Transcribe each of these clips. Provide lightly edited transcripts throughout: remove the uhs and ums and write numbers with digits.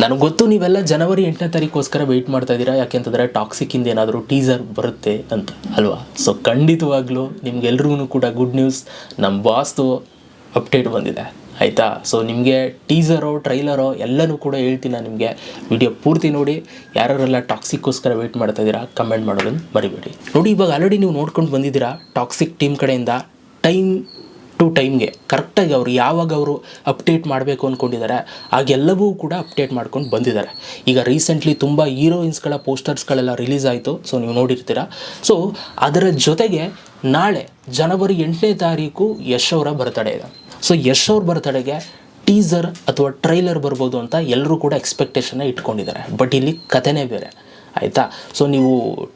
ನನಗೆ ಗೊತ್ತು ನೀವೆಲ್ಲ ಜನವರಿ 8ನೇ ತಾರೀಕೋಸ್ಕರ ವೆಯ್ಟ್ ಮಾಡ್ತಾ ಇದ್ದೀರಾ, ಯಾಕೆಂತಂದರೆ ಟಾಕ್ಸಿಕ್ಕಿಂದ ಏನಾದರೂ ಟೀಸರ್ ಬರುತ್ತೆ ಅಂತ ಅಲ್ವಾ. ಸೊ ಖಂಡಿತವಾಗ್ಲೂ ನಿಮ್ಗೆಲ್ರಿಗೂ ಕೂಡ ಗುಡ್ ನ್ಯೂಸ್, ನಮ್ಮ ಬಾಸ್ದು ಅಪ್ಡೇಟ್ ಬಂದಿದೆ ಆಯಿತಾ. ಸೊ ನಿಮಗೆ ಟೀಸರೋ ಟ್ರೈಲರೋ ಎಲ್ಲನೂ ಕೂಡ ಹೇಳ್ತೀನಿ ನಾನು ನಿಮಗೆ. ವಿಡಿಯೋ ಪೂರ್ತಿ ನೋಡಿ. ಯಾರೆಲ್ಲ ಟಾಕ್ಸಿಕ್ಕೋಸ್ಕರ ವೆಯ್ಟ್ ಮಾಡ್ತಾ ಇದ್ದೀರಾ ಕಮೆಂಟ್ ಮಾಡೋದನ್ನು ಮರಿಬೇಡಿ. ನೋಡಿ, ಇವಾಗ ಆಲ್ರೆಡಿ ನೀವು ನೋಡ್ಕೊಂಡು ಬಂದಿದ್ದೀರಾ ಟಾಕ್ಸಿಕ್ ಟೀಮ್ ಕಡೆಯಿಂದ ಟೈಮ್ ಟು ಟೈಮ್ಗೆ ಕರೆಕ್ಟಾಗಿ ಅವರು ಯಾವಾಗ ಅವರು ಅಪ್ಡೇಟ್ ಮಾಡಬೇಕು ಅಂದ್ಕೊಂಡಿದ್ದಾರೆ ಆಗೆಲ್ಲವೂ ಕೂಡ ಅಪ್ಡೇಟ್ ಮಾಡ್ಕೊಂಡು ಬಂದಿದ್ದಾರೆ. ಈಗ ರೀಸೆಂಟ್ಲಿ ತುಂಬ ಹೀರೋಯಿನ್ಸ್ಗಳ ಪೋಸ್ಟರ್ಸ್ಗಳೆಲ್ಲ ರಿಲೀಸ್ ಆಯಿತು, ಸೊ ನೀವು ನೋಡಿರ್ತೀರ. ಸೊ ಅದರ ಜೊತೆಗೆ ನಾಳೆ ಜನವರಿ 8ನೇ ತಾರೀಕು ಯಶ್ ಅವರ ಬರ್ತಡೇ ಇದೆ. ಸೊ ಯಶ್ ಅವ್ರ ಬರ್ತಡೆಗೆ ಟೀಸರ್ ಅಥವಾ ಟ್ರೈಲರ್ ಬರ್ಬೋದು ಅಂತ ಎಲ್ಲರೂ ಕೂಡ ಎಕ್ಸ್ಪೆಕ್ಟೇಷನ್ನ ಇಟ್ಕೊಂಡಿದ್ದಾರೆ. ಬಟ್ ಇಲ್ಲಿ ಕಥೆನೇ ಬೇರೆ ಆಯಿತಾ. ಸೊ ನೀವು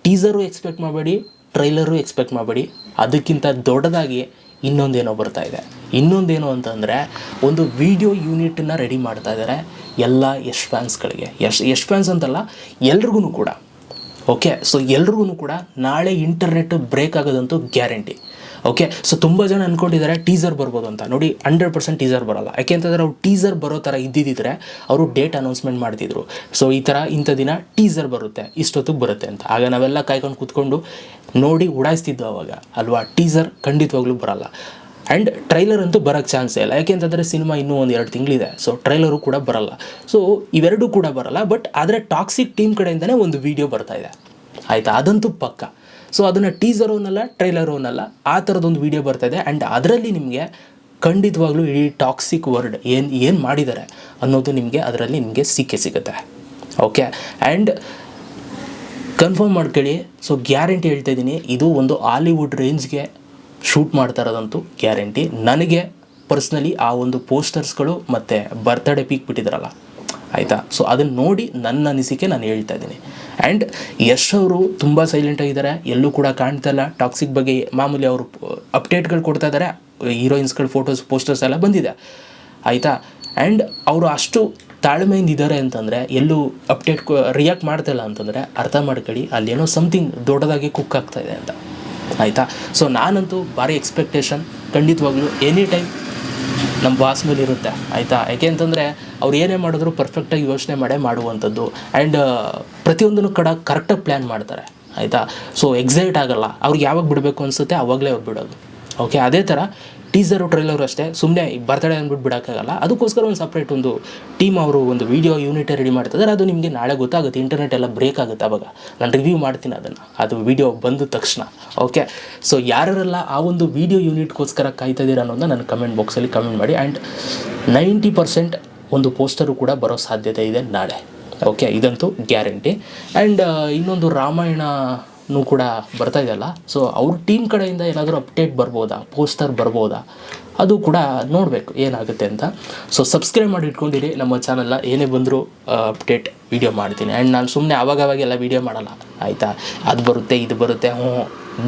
ಟೀಸರು ಎಕ್ಸ್ಪೆಕ್ಟ್ ಮಾಡಬೇಡಿ, ಟ್ರೈಲರು ಎಕ್ಸ್ಪೆಕ್ಟ್ ಮಾಡಬೇಡಿ. ಅದಕ್ಕಿಂತ ದೊಡ್ಡದಾಗಿ ಇನ್ನೊಂದೇನೋ ಬರ್ತಾ ಇದೆ. ಇನ್ನೊಂದೇನು ಅಂತಂದರೆ ಒಂದು ವಿಡಿಯೋ ಯೂನಿಟನ್ನು ರೆಡಿ ಮಾಡ್ತಾ ಇದ್ದಾರೆ ಎಲ್ಲ ಯಶ್ ಫ್ಯಾನ್ಸ್ಗಳಿಗೆ. ಯಶ್ ಫ್ಯಾನ್ಸ್ ಅಂತಲ್ಲ, ಎಲ್ರಿಗೂ ಕೂಡ. ಓಕೆ, ಸೊ ಎಲ್ರಿಗೂ ಕೂಡ ನಾಳೆ ಇಂಟರ್ನೆಟ್ ಬ್ರೇಕ್ ಆಗೋದಂತೂ ಗ್ಯಾರಂಟಿ. ಓಕೆ, ಸೊ ತುಂಬ ಜನ ಅಂದ್ಕೊಂಡಿದ್ದಾರೆ ಟೀಸರ್ ಬರ್ಬೋದು ಅಂತ. ನೋಡಿ, 100% ಟೀಸರ್ ಬರೋಲ್ಲ. ಯಾಕೆಂತಂದರೆ ಅವ್ರು ಟೀಸರ್ ಬರೋ ಥರ ಇದ್ದಿದ್ದರೆ ಅವರು ಡೇಟ್ ಅನೌನ್ಸ್ಮೆಂಟ್ ಮಾಡ್ತಿದ್ರು. ಸೊ ಈ ಥರ ಇಂಥ ದಿನ ಟೀಸರ್ ಬರುತ್ತೆ, ಇಷ್ಟೊತ್ತಿಗೆ ಬರುತ್ತೆ ಅಂತ. ಆಗ ನಾವೆಲ್ಲ ಕಾಯ್ಕೊಂಡು ಕೂತ್ಕೊಂಡು ನೋಡಿ ಉಡಾಯಿಸ್ತಿದ್ದು ಅವಾಗ ಅಲ್ವಾ. ಟೀಸರ್ ಖಂಡಿತವಾಗ್ಲೂ ಬರೋಲ್ಲ. ಆ್ಯಂಡ್ ಟ್ರೈಲರ್ ಅಂತೂ ಬರೋಕ್ಕೆ ಚಾನ್ಸೇ ಇಲ್ಲ, ಯಾಕೆಂತಂದರೆ ಸಿನಿಮಾ ಇನ್ನೂ 1-2 ತಿಂಗಳಿದೆ. ಸೊ ಟ್ರೈಲರು ಕೂಡ ಬರೋಲ್ಲ. ಸೊ ಇವೆರಡೂ ಕೂಡ ಬರೋಲ್ಲ. ಬಟ್ ಆದರೆ ಟಾಕ್ಸಿಕ್ ಟೀಮ್ ಕಡೆಯಿಂದನೇ ಒಂದು ವೀಡಿಯೋ ಬರ್ತಾಯಿದೆ ಆಯಿತಾ, ಅದಂತೂ ಪಕ್ಕ. ಸೊ ಅದನ್ನು ಟೀಸರು ಅನ್ನಲ್ಲ, ಟ್ರೈಲರು ಅನ್ನಲ್ಲ, ಆ ಥರದೊಂದು ವೀಡಿಯೋ ಬರ್ತಾಯಿದೆ. ಆ್ಯಂಡ್ ಅದರಲ್ಲಿ ನಿಮಗೆ ಖಂಡಿತವಾಗ್ಲೂ ಇಡೀ ಟಾಕ್ಸಿಕ್ ವರ್ಡ್ ಏನು ಮಾಡಿದ್ದಾರೆ ಅನ್ನೋದು ಅದರಲ್ಲಿ ನಿಮಗೆ ಸಿಗುತ್ತೆ. ಓಕೆ, ಆ್ಯಂಡ್ ಕನ್ಫರ್ಮ್ ಮಾಡ್ಕೊಳ್ಳಿ. ಸೊ ಗ್ಯಾರಂಟಿ ಹೇಳ್ತಾ ಇದ್ದೀನಿ, ಇದು ಒಂದು ಹಾಲಿವುಡ್ ರೇಂಜ್ಗೆ ಶೂಟ್ ಮಾಡ್ತಾ ಇರೋದಂತೂ ಗ್ಯಾರಂಟಿ. ನನಗೆ ಪರ್ಸ್ನಲಿ ಆ ಒಂದು ಪೋಸ್ಟರ್ಸ್ಗಳು ಮತ್ತು ಬರ್ತ್ಡೇ ಪೀಕ್ ಬಿಟ್ಟಿದ್ದಾರಲ್ಲ ಆಯಿತಾ, ಸೊ ಅದನ್ನು ನೋಡಿ ನನ್ನ ಅನಿಸಿಕೆ ನಾನು ಹೇಳ್ತಾ ಇದ್ದೀನಿ. ಆ್ಯಂಡ್ ಯಶ್ ಅವರು ತುಂಬ ಸೈಲೆಂಟಾಗಿದ್ದಾರೆ, ಎಲ್ಲೂ ಕೂಡ ಕಾಣ್ತಾ ಇಲ್ಲ. ಟಾಕ್ಸಿಕ್ ಬಗ್ಗೆ ಮಾಮೂಲಿ ಅವರು ಅಪ್ಡೇಟ್ಗಳು ಕೊಡ್ತಾ ಇದ್ದಾರೆ, ಹೀರೋಯಿನ್ಸ್ಗಳ ಫೋಟೋಸ್ ಪೋಸ್ಟರ್ಸ್ ಎಲ್ಲ ಬಂದಿದೆ ಆಯಿತಾ. ಆ್ಯಂಡ್ ಅವರು ಅಷ್ಟು ತಾಳ್ಮೆಯಿಂದ ಇದ್ದಾರೆ ಅಂತಂದರೆ, ಎಲ್ಲೂ ಅಪ್ಡೇಟ್ ರಿಯಾಕ್ಟ್ ಮಾಡ್ತಾಯಿಲ್ಲ ಅಂತಂದರೆ ಅರ್ಥ ಮಾಡ್ಕೊಳ್ಳಿ ಅಲ್ಲೇನೋ ಸಮಥಿಂಗ್ ದೊಡ್ಡದಾಗಿ ಕುಕ್ ಆಗ್ತಾಯಿದೆ ಅಂತ ಆಯಿತಾ. ಸೊ ನಾನಂತೂ ಭಾರಿ ಎಕ್ಸ್ಪೆಕ್ಟೇಷನ್ ಖಂಡಿತವಾಗ್ಲೂ ಎನಿ ಟೈಮ್ ನಮ್ಮ ಬಾಸ್ ಮೇಲೆ ಇರುತ್ತೆ ಆಯಿತಾ. ಯಾಕೆ ಅಂತಂದರೆ ಅವ್ರು ಏನೇ ಮಾಡಿದ್ರು ಪರ್ಫೆಕ್ಟಾಗಿ ಯೋಚನೆ ಮಾಡುವಂಥದ್ದು. ಆ್ಯಂಡ್ ಪ್ರತಿಯೊಂದನ್ನು ಕರೆಕ್ಟಾಗಿ ಪ್ಲ್ಯಾನ್ ಮಾಡ್ತಾರೆ ಆಯಿತಾ. ಸೊ ಎಕ್ಸೈಟ್ ಆಗೋಲ್ಲ, ಅವ್ರಿಗೆ ಯಾವಾಗ ಬಿಡಬೇಕು ಅನಿಸುತ್ತೆ ಆವಾಗಲೇ ಅವ್ರು ಬಿಡೋದು. ಓಕೆ, ಅದೇ ಥರ ಟೀಸರು ಟ್ರೈಲರು ಅಷ್ಟೇ, ಸುಮ್ಮನೆ ಬರ್ತಡೇ ಅಂದ್ಬಿಟ್ಟು ಬಿಡೋಕ್ಕಾಗಲ್ಲ. ಅದಕ್ಕೋಸ್ಕರ ಒಂದು ಸಪ್ರೇಟ್ ಒಂದು ಟೀಮ್ ಅವರು ಒಂದು ವೀಡಿಯೋ ಯೂನಿಟೇ ರೆಡಿ ಮಾಡ್ತಿದ್ದಾರೆ. ಅದು ನಿಮಗೆ ನಾಳೆ ಗೊತ್ತಾಗುತ್ತೆ, ಇಂಟರ್ನೆಟ್ ಎಲ್ಲ ಬ್ರೇಕ್ ಆಗುತ್ತೆ. ಆವಾಗ ನಾನು ರಿವ್ಯೂ ಮಾಡ್ತೀನಿ ಅದನ್ನು, ಅದು ವೀಡಿಯೋ ಬಂದ ತಕ್ಷಣ. ಓಕೆ, ಸೊ ಯಾರೆಲ್ಲ ಆ ಒಂದು ವೀಡಿಯೋ ಯೂನಿಟ್ಗೋಸ್ಕರ ಕಾಯ್ತಾ ಇದ್ದೀರಾ ಅನ್ನೋದನ್ನ ನನ್ನ ಕಮೆಂಟ್ ಬಾಕ್ಸಲ್ಲಿ ಕಮೆಂಟ್ ಮಾಡಿ. ಆ್ಯಂಡ್ 90% ಒಂದು ಪೋಸ್ಟರು ಕೂಡ ಬರೋ ಸಾಧ್ಯತೆ ಇದೆ ನಾಳೆ. ಓಕೆ, ಇದಂತೂ ಗ್ಯಾರಂಟಿ. ಆ್ಯಂಡ್ ಇನ್ನೊಂದು ರಾಮಾಯಣನೂ ಕೂಡ ಬರ್ತಾ ಇದೆಯಲ್ಲ, ಸೊ ಅವ್ರ ಟೀಮ್ ಕಡೆಯಿಂದ ಏನಾದರೂ ಅಪ್ಡೇಟ್ ಬರ್ಬೋದಾ, ಪೋಸ್ಟರ್ ಬರ್ಬೋದಾ, ಅದು ಕೂಡ ನೋಡಬೇಕು ಏನಾಗುತ್ತೆ ಅಂತ. ಸೊ ಸಬ್ಸ್ಕ್ರೈಬ್ ಮಾಡಿ ಇಟ್ಕೊಂಡಿರಿ ನಮ್ಮ ಚಾನಲ್ನ, ಏನೇ ಬಂದರೂ ಅಪ್ಡೇಟ್ ವೀಡಿಯೋ ಮಾಡ್ತೀನಿ. ಆ್ಯಂಡ್ ನಾನು ಸುಮ್ಮನೆ ಆವಾಗೆಲ್ಲ ವೀಡಿಯೋ ಮಾಡಲ್ಲ ಆಯಿತಾ. ಅದು ಬರುತ್ತೆ ಇದು ಬರುತ್ತೆ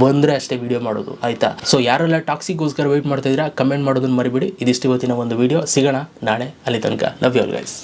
ಬಂದರೆ ಅಷ್ಟೇ ವೀಡಿಯೋ ಮಾಡೋದು ಆಯಿತಾ. ಸೊ ಯಾರೆಲ್ಲ ಟಾಕ್ಸಿಕ್ಗೋಸ್ಕರ ವೆಯ್ಟ್ ಮಾಡ್ತಾಯಿದ್ದೀರಾ ಕಮೆಂಟ್ ಮಾಡೋದನ್ನು ಮರಿಬೇಡಿ. ಇದಿಷ್ಟು ಇವತ್ತಿನ ಒಂದು ವೀಡಿಯೋ. ಸಿಗೋಣ ನಾಳೆ, ಅಲ್ಲಿ ತನಕ ಲವ್ ಯು ಆಲ್ ಗೈಸ್.